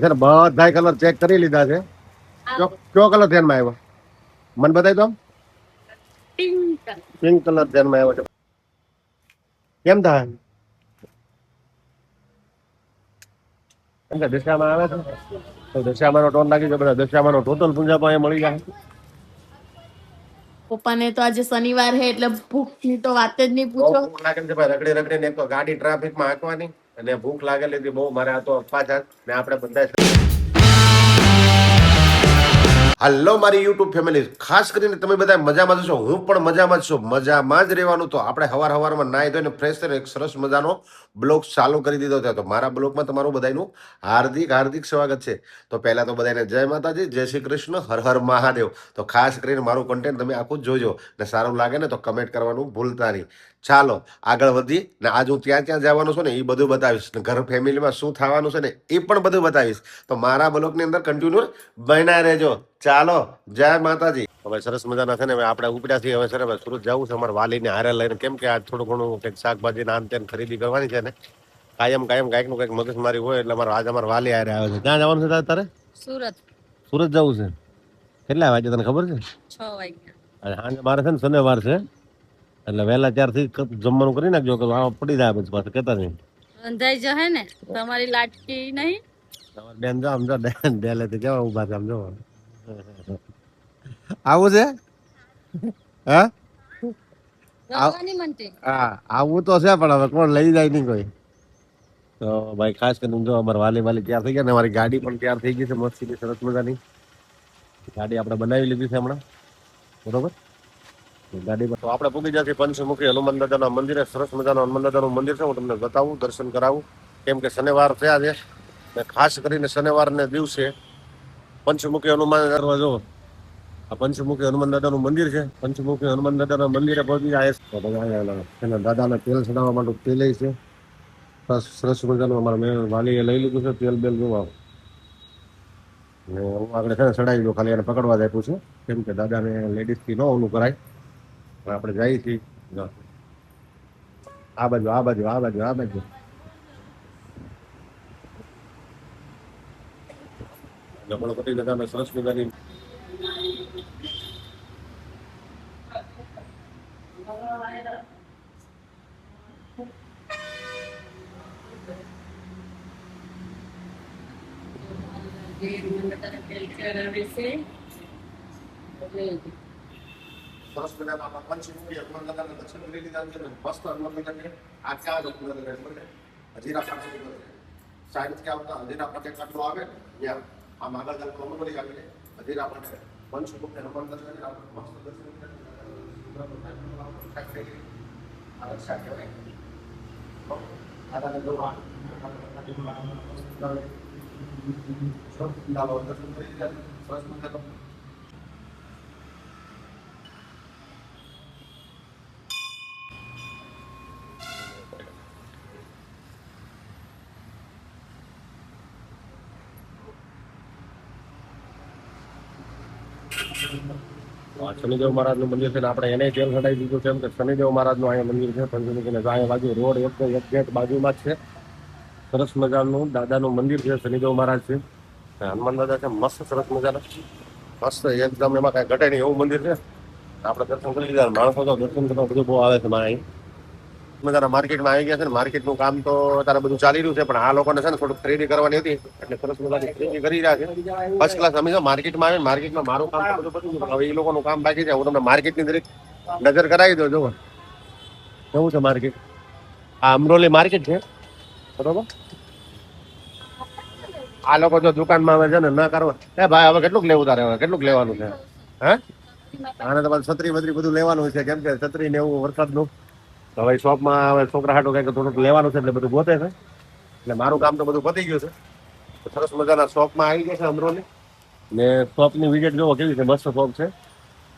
છે ને બધા કલર ચેક કરી લીધા છે. કયો કલર ધ્યાનમાં આવ્યો મને બતાવી દો. પિંક કલર ધ્યાનમાં આવ્યો છે. કેમ થાય કેમ કે દશામાં આવે છે તો દશામાં ટોન લાગી જાય. બધા દશામાં ટોટલ પૂંજા પણ મળી જાય. પપ્પાને તો આજે શનિવાર છે એટલે ભૂખની તો વાત જ નહીં પૂછો. ભૂખ લાગે છે ભાઈ, રગડી રગડીને એક તો ગાડી ટ્રાફિકમાં હાંકવાની અને ભૂખ લાગેલી હતી બહુ. મારે આ તો પાછા ને આપણે બધા હાલો મારી યુટ્યુબ ફેમિલી, ખાસ કરીને તમે બધા મજામાં છો, હું પણ મજામાં જ છું. મજામાં જ રહેવાનું. તો આપણે હવારમાં નાહી ધોઈને ફ્રેશ થઈને એક સરસ મજાનો બ્લોગ ચાલુ કરી દીધો છે. તો મારા બ્લોગમાં તમારું બધાનું હાર્દિક હાર્દિક સ્વાગત છે. તો પહેલા તો બધાને જય માતાજી, જય શ્રી કૃષ્ણ, હર હર મહાદેવ. તો ખાસ કરીને મારું કન્ટેન્ટ તમે આખું જોજો ને સારું લાગે ને તો કમેન્ટ કરવાનું ભૂલતા નહીં. ચાલો આગળ વધી ને આજ હું ત્યાં ત્યાં જવાનું છું ને એ બધું બતાવીશ ને ઘર ફેમિલીમાં શું થવાનું છે ને એ પણ બધું બતાવીશ. તો મારા બ્લોગની અંદર કન્ટિન્યુ બન્યા રહેજો. ચાલો જય માતાજી. હવે સરસ મજાના છે ને હવે આપણે ઉપડ્યા છીએ. હવે સર હવે સુરત જવું છે અમારા વાલીને હારે લઈને. કેમ કે આજ થોડું ઘણું કંઈક શાકભાજી નાન તેન ખરીદી કરવાની છે ને કાયમ કાંઈક નું કંઈક મગજમારી હોય એટલે આજ અમારા વાલી હારે આવે છે. ક્યાં જવાનું છે તારે? સુરત. સુરત જવું છે. કેટલા વાગે તને ખબર છે? 6 વાગે. સાંજે મારે છે ને શનિવાર છે એટલે વહેલા ત્યારથી જમવાનું કરી નાખજો કે પડી જાય પછી પાછું કેતા નહીં અંધાઈ જશે ને તમારી લાટકી નહીં. તમારે બેન જો સમજો ડેલે થી કેવા ઉભા છે સમજો. આવું છે હા આવું તો છે પણ હવે કોણ લઈ જાય નહીં કોઈ. તો ભાઈ ખાસ કરીને જો અમારે વાલી તૈયાર થઈ ગયા ને અમારી ગાડી પણ તૈયાર થઈ ગઈ છે મસ્તી સરસ મજાની ગાડી આપણે બનાવી લીધી છે હમણાં બરોબર. ગાડી તો આપણે પૂગી જશે પંચમુખી હનુમાન દાદાના મંદિરે. સરસ મજાનું હનુમાન દાદાનું મંદિર છે. હું તમને બતાવું, દર્શન કરાવું. કેમ કે શનિવાર થયા છે ને ખાસ કરીને શનિવારને દિવસે પંચમુખી હનુમાન દાદા જો આ પંચમુખી હનુમાન દાદાનું મંદિર છે. પંચમુખી હનુમાન દાદાના મંદિરે પહોંચી જાય છે. દાદાને તેલ ચડાવવા માટે તેલ છે. સરસ મજાનું અમારા મેં વાલીએ લઈ લીધું છે તેલ બેલ જોવા. ને હું આગળ છે ને ચડાવી દઉં, ખાલી એને પકડવા જ આપ્યું છે. કેમ કે દાદાને લેડીઝથી ન ઓલું કરાય. આપણે જઈએ છીએ આ બાજુ આ બાજુ આ બાજુ આ બાજુ. ગણપતિ દાદાને સરસ મજાની સરસ મજાના પંચમુખી હનુમાન દાદાના દર્શન કરી લીધા છે. મસ્ત હનુમાન દાદાને આ ક્યાં હજીરા પાટી સાઈડ થી આવતા હજીરા પાટી કાટલો આવે ને ત્યાં આમ આગળ નોર્મલી આવીને હજીરા પાટી પંચમુખી હનુમાન દાદાને મસ્ત દર્શન કરી શનિદેવ મહારાજ નું મંદિર છે ને આપણે એને તેલ ચડાવી દીધું છે. એમ કે શનિદેવ મહારાજ નું અહીંયા મંદિર છે પંચમુખી અહીંયા બાજુ રોડ એક ગેટ બાજુમાં જ છે. સરસ મજાનું દાદાનું મંદિર છે. શનિદેવ મહારાજ છે, હનુમાન દાદા છે. મસ્ત સરસ મજાના મસ્ત એકદમ એમાં કઈ ઘટે નહીં એવું મંદિર છે. આપણે દર્શન કરી લીધા. માણસો તો દર્શન કરવા બધું બહુ આવે છે મારે અહીં મજાના. માર્કેટમાં આવી ગયા છે ને માર્કેટનું કામ તો અત્યારે બધું ચાલી રહ્યું છે પણ આ લોકોને છે ને થોડુંક ખરીદી કરવાની હતી એટલે સરસ મજાની ખરીદી કરી રહ્યા છે. ફર્સ્ટ ક્લાસ અમે માર્કેટમાં આવે માર્કેટમાં મારું કામ બધું પતી ગયું. હવે એ લોકોનું કામ બાકી છે. હું તમને માર્કેટની દરેક નજર કરાવી દઉં. જુઓ કેવું છે માર્કેટ. આ અમરોલી માર્કેટ છે બરોબર. આ લોકો જો દુકાનમાં આવે છે ને ના કરવા એ ભાઈ હવે કેટલુંક લેવું તારે હવે કેટલુંક લેવાનું છે હે આને તમારે છત્રી બત્રી બધું લેવાનું છે. કેમ કે છત્રી ને એવું વરસાદનું હવે શોપમાં હવે છોકરા હાટું કઈક થોડુંક લેવાનું છે એટલે બધું ગોતે છે. એટલે મારું કામ તો બધું પતી ગયું છે. સરસ મજાના શોપમાં આવી ગયા છે અમરોલી ને શોપની વિઝિટ જોવો કેવી છે. મસ્ત શોપ છે.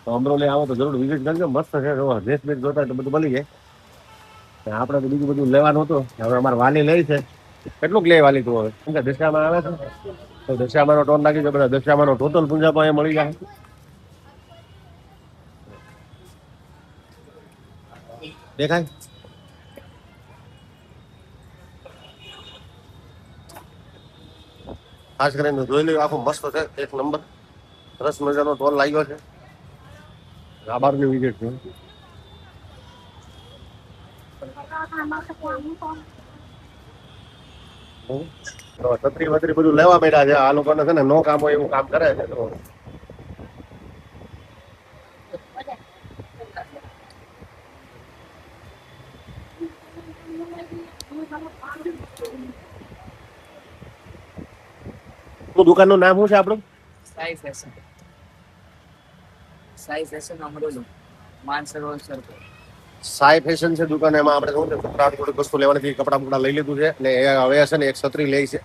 તો અમરોલી આવો તો જરૂર વિઝિટ કરજો. મસ્ત છે. ડ્રેસ બેસ જોતા તો બધું મળી જાય. આપણે તો બીજું બધું લેવાનું હતું. હવે અમારે વાલી લઈ છે. કેટલુંક લે વાલી તું હવે કેમ કે દશામાં આવે છે તો દશામાં ટોન લાગી જાય. બધા દશામાં ટોટલ પૂંજા પણ મળી જાય. દેખાય ખાસ કરીને જોઈ લ્યો, આખો મસ્ત છે, એક નંબર, સરસ મજાનો ટોલ લાગ્યો છે. આ બારની વિઝિટ છે. તો છત્રી વત્રી બધું લેવા માંડ્યા છે આ લોકોને, છે ને નો કામ હોય એવું કામ કરે છે. તો દુકાનનું નામ શું છે આપણું? Sai fashion. Sai fashion Amroli Mansarovar circle. Sai fashion છે દુકાન. એમાં આપણે શું છે, કપડાં થોડીક વસ્તુ લેવાની હતી, કપડાં બપડા લઈ લીધું છે ને એ હવે છે ને એક છત્રી લે છે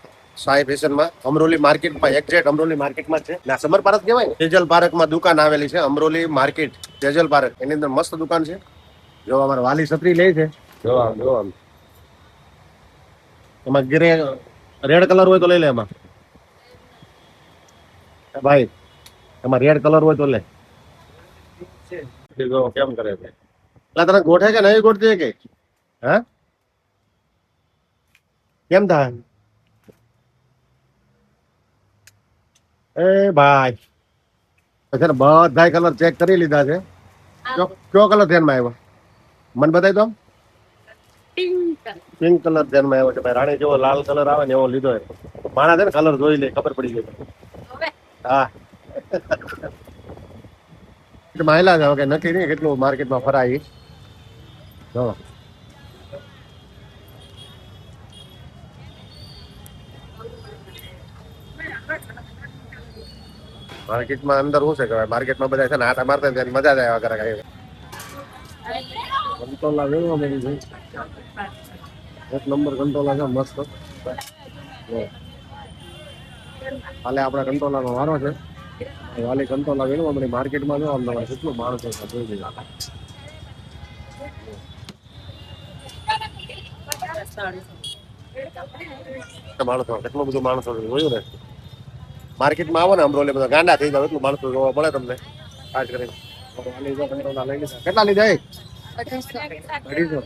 સાઈ ફેશનમાં, અમરોલી માર્કેટમાં, એક્ઝેક્ટ અમરોલી માર્કેટમાં છે ને. સમર પાર્ક કહેવાય ને, તેજલ પાર્કમાં દુકાન આવેલી છે, અમરોલી માર્કેટ તેજલ પાર્ક, એની અંદર મસ્ત દુકાન છે. જો અમારા વાલી છત્રી લે છે, જો આમ એમાં ગ્રે રેડ કલર હોય તો લઈ લે. એમાં ભાઈ એમાં રેડ કલર હોય તો લે. જો કેમ કરે છે, એટલે તને ગોઠે કે નહીં ગોઠતી કે હા કેમ થાય? એ ભાઈ છે ને બધા કલર ચેક કરી લીધા છે. કયો કલર ધ્યાનમાં આવ્યો મને બતાવી દો. પિંક કલર ધ્યાનમાં આવ્યો છે ભાઈ. રાણી જેવો લાલ કલર આવે ને એવો લીધો. માણા છે ને કલર જોઈ લે, ખબર પડી ગઈ. હા માયલા છે કે નક્કી નહીં કેટલું માર્કેટમાં ફરાય. જો માર્કેટમાં અંદર શું છે કે માર્કેટમાં બધા છે ને આટા મારતા ને મજા જ આવ્યા કરે. કંટોલા વેણવા મળી છે, એક નંબર કંટોલા છે મસ્ત. હાલે આપણા કંટોલાનો વારો છે. વાલી કંટોલા વેણવા મળી માર્કેટમાં. જો અમદાવાદ કેટલું માણસો જોઈ લીધા. માણસો કેટલું બધું માણસો જોયું ને. માર્કેટમાં આવો ને અમરોલી બધા ગાંડા થઈ જાવ, એટલું માણસો જોવા મળે તમને. ખાસ કરીને કેટલા લીધા? 250.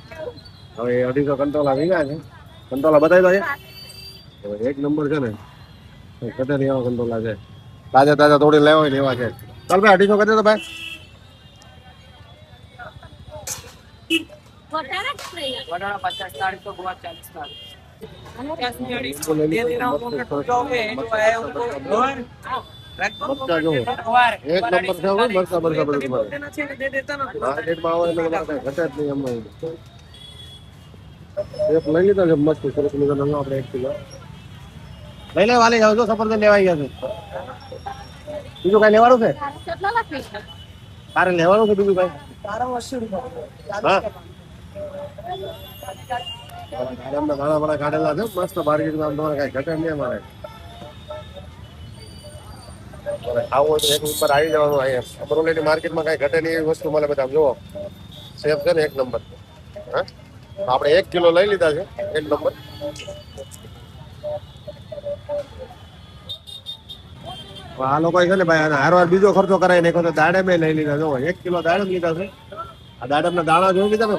હવે 250 કંટોલા વીઘા છે. કંટોલા બતાવી દો. એક નંબર છે ને, કટે નહીં એવા કંટોલા છે. તાજા તાજા થોડી લેવા હોય ને એવા છે. ચાલ ભાઈ 250 કરી દો ભાઈ. વડાળા 50 તારીખ તો ગોવા 40 તારીખ. મરચા જો એક નંબર છે. મરચા બધું માર્કેટમાં આવે એટલે બધા ઘટે જ નહીં. એમાં એક લઈ લીધા છે મસ્ત સરસ મજાનો. આપણે 1 કિલો લઈ લે વાલી. જાવ જો સફરજન લેવાઈ ગયા છે. બીજું કઈ લેવાનું છે? તારે લેવાનું છે બીજું કઈ? હા ઘણા બધા કાઢેલા છે મસ્ત માર્કેટમાં. તમારે કઈ ઘટે નહીં અમારે. આવું તો એક ઉપર આવી જવાનું. અહીંયા અમરોલીની માર્કેટમાં કઈ ઘટે નહીં એવી વસ્તુ મળે. બધા જુઓ સેફ છે ને, એક નંબર. હા આપણે 1 કિલો લઈ લીધા છે, 1 નંબર. આ લોકો છે ને ભાઈ હારવાર બીજો ખર્ચો કરાય નાખ્યો તો દાડમ લઈ લીધા. જો 1 કિલો દાડમ લીધા છે. આ દાડમ ના દાણા જોઈ લીધા ને.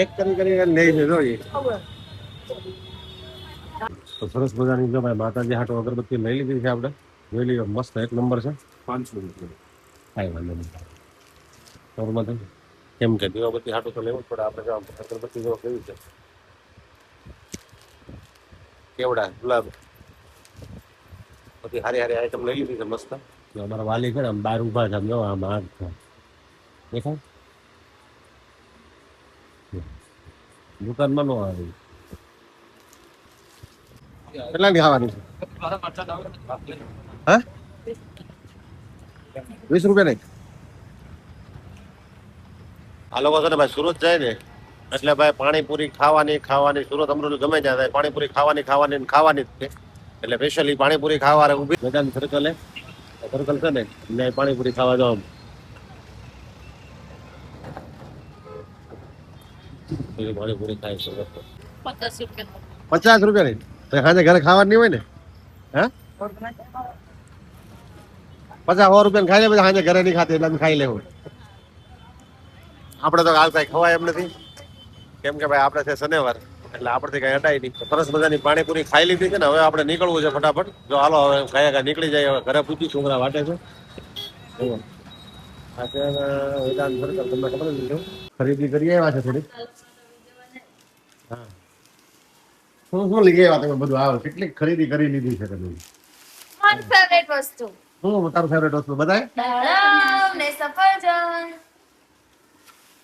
એક કરી લઈ છે. જો તો સરસ મજાની જો ભાઈ માતાજી હાટો અગરબત્તી લઈ લીધી છે આપણે. જોઈ લઈએ મસ્ત 1 નંબર છે. 500 રૂપિયા. કાંઈ વાંધો નહીં. નોર્મલ કેમ કે દીવાબત્તી હાટો તો લેવું જ પડે આપણે. જો અગરબત્તી જો કેવી છે, કેવડા ગુલાબ બધી હારી હારી આઈટમ લઈ લીધી છે મસ્ત. અમારા વાલી છે ને આમ બહાર ઉભા છે. આમ જો આમ હાથ દેખાય દુકાનમાં નો આવે. કેટલાની ખાવાની છે? હા 20 રૂપિયા નહીં. આ લોકો છે ને ભાઈ સુરત જાય ને એટલે ભાઈ પાણીપુરી ખાવાની સુરત અમરોલી ગમે ત્યાં જાય પાણીપુરી ખાવાની જ છે. એટલે સ્પેશિયલી પાણીપુરી ખાવા ઉભી મેદાન સર્કલ છે ને એટલે પાણીપુરી ખાવા જાવ. પાણીપુરી ખાય છે 50 રૂપિયા નહીં. સાંજે ઘરે ખાવાની હોય ને. હા 50-100 રૂપિયા ખાઈ લે. પછી સાંજે ઘરે નહીં ખાતી એટલે ખાઈ લેવું. આપણે તો હાલ કઈ ખવાય એમ નથી, કેમ કે ભાઈ આપણે છે શનિવાર એટલે આપણથી કઈ હટાય નહીં. સરસ મજાની પાણીપુરી ખાઈ લીધી છે ને હવે આપણે નીકળવું છે ફટાફટ. જો હાલો હવે કયા નીકળી જાય. હવે ઘરે પૂછી છોકરા વાટે છે. જુઓ. આ છે વેદાંત સર્કલ, તમને ખબર જ છે. ખરીદી કરી આવ્યા છે થોડી. હા, શું લઈ આવ્યા તમે બધું? આવો કેટલી ખરીદી કરી લીધી છે તમે? મારી ફેવરેટ વસ્તુ શું તારું ફેવરેટ વસ્તુ બતાય? દાડમ ને સફરજન.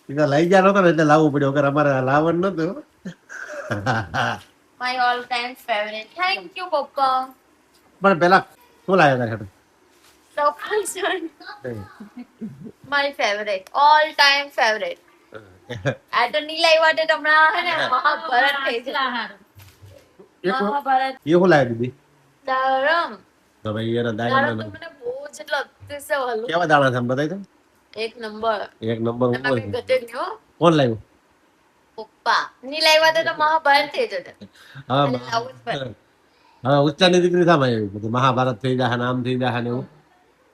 સીધા લઈ ગયા નતો ને એટલે લાવવું પડ્યું, વગર અમારે લાવવાનું નતું. My all time favourite. Thank you પપ્પા. પણ પેલા શું લાવ્યા હતા? સફરજન મારી ફેવરેટ, ઓલ ટાઈમ ફેવરેટ. આ તો નીલાઈ વાટે હમણાં હે ને મહાભારત થઈ જાય. મહાભારત. એ શું લાવ્યા દીદી? દાડમ. તો ભાઈ એના દાડમ દાણા તો મને બહુ જ એટલે અતિશય વહાલું. કેવા દાણા છે બતાવી દો. એક નંબર. એક નંબર એમાં કઈ ઘટે નહીં હો. કોણ લાવ્યું? પપ્પા. નીલાઈ વાટે તો મહાભારત થઈ જશે. હા અને લાવવું જ પડે. હા, ઉચ્ચારની દીકરી થામાં આવ્યું બધું મહાભારત થઈ જાય ને આમ થઈ જાય ને એવું.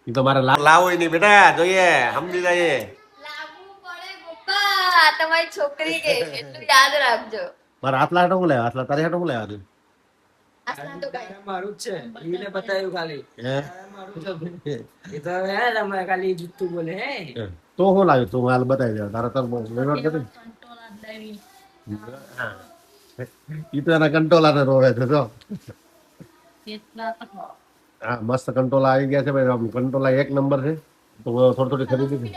એ તો મારે લાવો નહીં બેટા, જોઈએ સમજી જાય. લાવવું પડે પપ્પા. તમારી છોકરી કે એટલું યાદ રાખજો. મારા આટલા હાટો હું લાવ્યા? આટલા તારી હાટો હું લાવ્યા તું? આટલા તો કઈ. મારું જ છે એને બતાવ્યું ખાલી હે? મારું જ છે. એ તો હવે હે તમે ખાલી જુઠ્ઠું બોલે હે. તો હું લાવ્યું તું? હાલ બતાવી દે. તારા તર વેવટ નથી. હા, ઈ તો એના કંટોલાને રોવે છે જો. હા, મસ્ત કંટોલા આવી ગયા છે ભાઈ. કંટોલા એક નંબર છે. તો થોડી ખરીદી છે.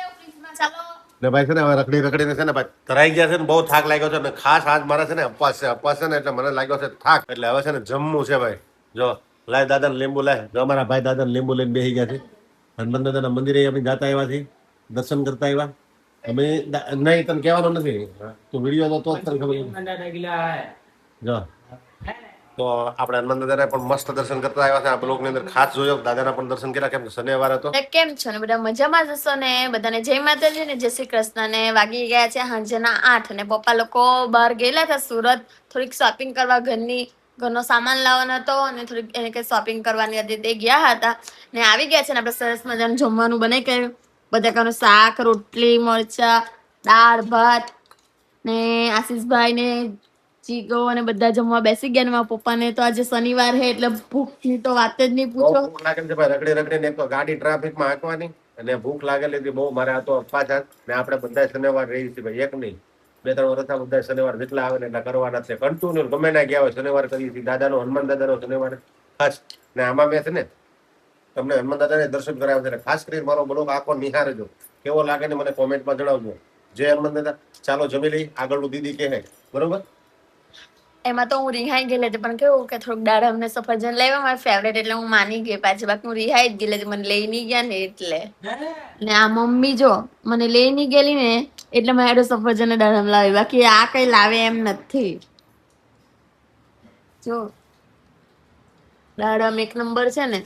ચાલો. ને ભાઈ છે ને હવે રખડીને છે ને ભાઈ ધરાઈ ગયા છે ને બહુ થાક લાગ્યો છે. ને ખાસ આજ મારે છે ને અપવાસ છે ને એટલે મને લાગ્યો છે થાક. એટલે હવે છે ને જમવું છે ભાઈ. જો લાય દાદાને લીંબુ લાય. જો અમારા ભાઈ દાદાને લીંબુ લઈને બેસી ગયા છે. હનુમાન દાદાના મંદિરે અમે જાતા આવ્યા છીએ, દર્શન કરતા આવ્યા અમે. નહીં તને કહેવાનું નથી, તું વિડીયો તો જ તને ખબર પડી. જો તો આપણે હનુમાન દાદાને પણ મસ્ત દર્શન કરતા આવ્યા છે. આ બ્લોગની અંદર ખાસ જોયો દાદાના પણ દર્શન કર્યા, કેમ કે શનિવાર હતો. કેમ છો ને બધા મજામાં જશો ને? બધાને જય માતાજી ને જય શ્રી કૃષ્ણ. ને વાગી ગયા છે સાંજના 8 ને પપ્પા લોકો બહાર ગયેલા હતા સુરત થોડીક શોપિંગ કરવા. ઘરનો સામાન લાવવાનો હતો અને થોડીક એને કઈ શોપિંગ કરવાની હતી તે ગયા હતા ને આવી ગયા છે ને આપણે સરસ મજાનું જમવાનું બનાવી કર્યું. બટાકાનું શાક, રોટલી, મરચા, દાળ ભાત ને આશીષભાઈ ને ચીગો અને બધા જમવા બેસી ગયા. ને મારા પપ્પાને તો આજે શનિવાર છે એટલે ભૂખની તો વાત જ નહીં બહુ પૂછો. ભૂખ લાગે છે ભાઈ. રખડીને એક તો ગાડી ટ્રાફિકમાં હાંકવાની અને ભૂખ લાગેલી હતી બહુ. મારે આ તો પાછા ને આપણે બધા શનિવાર રહી છીએ ભાઈ. એક નહીં 2-3 વર્ષ બધા શનિવાર જેટલા આવે ને એટલા કરવાના છે. કન્ટિન્યુ ગમે ના ગયા હોય શનિવાર કરીએ છીએ. દાદાનો હનુમાન દાદાનો શનિવાર ખાસ. ને આમાં મેં છે ને તમને હનુમાન દાદાને દર્શન કરાવ્યા છે. ખાસ કરીને મારો બ્લોગ આખો નિહાળજો, કેવો લાગે ને મને કોમેન્ટમાં જણાવજો. જય હનુમાન દાદા. ચાલો જમી લઈ. આગળનું દીદી કહે બરોબર. એમાં તો હું રિહાઈ ગયેલી હતી પણ કેવું કે થોડુંક દાડમ ને સફરજન લેવા મારી ફેવરેટ એટલે હું માની ગઈ પાછી. બાકી હું રિહાઈ જ ગયેલી હતી, મને લઈ નહીં ગયા ને એટલે. ને આ મમ્મી જો મને લઈ નહીં ગયેલી ને એટલે મેં એડો સફરજન ને દાડમ લાવી. બાકી આ કઈ લાવે એમ નથી. જો દાડમ એક નંબર છે ને.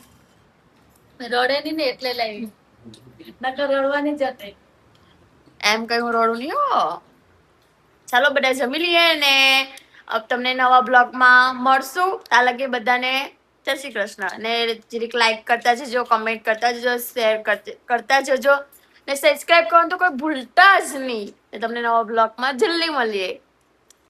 રડે નહીં ને એટલે લાવી. નકર રડવાની જ હતી. એમ કઈ હું રડું નહીં હો. ચાલો બધા જમી લઈએ ને તમને નવા બ્લોગમાં મળશું. ત્યાં લગી બધાને જય શ્રી કૃષ્ણ. ને જરીક લાઈક કરતા જજો, કમેન્ટ કરતા જજો, શેર કરતા જજો ને સબસ્ક્રાઈબ કરવાનું તો કોઈ ભૂલતા જ નહીં. ને તમને નવા બ્લોગમાં જલ્દી મળીએ.